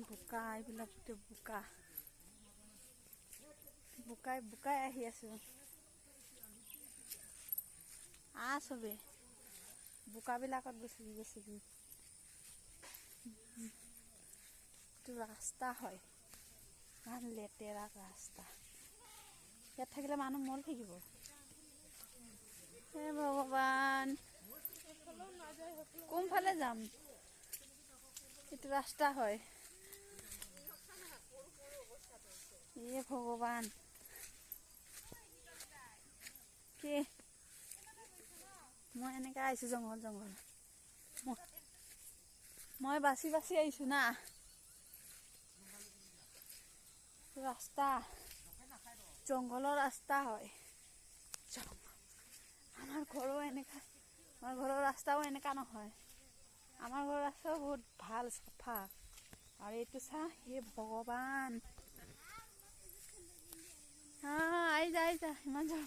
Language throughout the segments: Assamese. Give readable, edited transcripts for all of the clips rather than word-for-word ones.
বোকা এইবিলাক গোটেই বোকা বোকাই বোকাই আহি আছো চবে বোকাবিলাকত গৈছে এইটো ৰাস্তা হয় ইমান লেতেৰা ৰাস্তা ইয়াত থাকিলে মানুহ মৰি থাকিব হে ভগৱান কোনফালে যাম এইটো ৰাস্তা হয় হে ভগৱান কি মই এনেকৈ আহিছোঁ জংঘল মই বাচি আহিছোঁ না ৰাস্তা জংঘলৰ ৰাস্তা হয় আমাৰ ঘৰৰ ৰাস্তাও এনেকা নহয় আমাৰ ঘৰৰ ৰাস্তাও বহুত ভাল চাফা আৰু এইটো চা হে ভগৱান আহি যা ইমান যাওঁ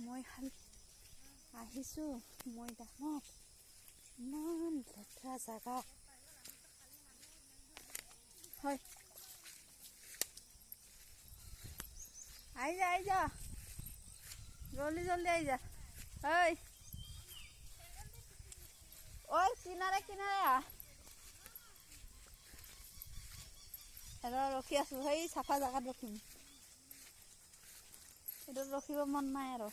মই খালি আহিছোঁ মৈদামত ইমান লেতেৰা জাগা হয় আহি যা জলদি আহি যা ঐ কিনাৰে ৰখি আছোঁ সেই চাফা জাগাত ৰখিম এইটোত ৰখিব মন নাই আৰু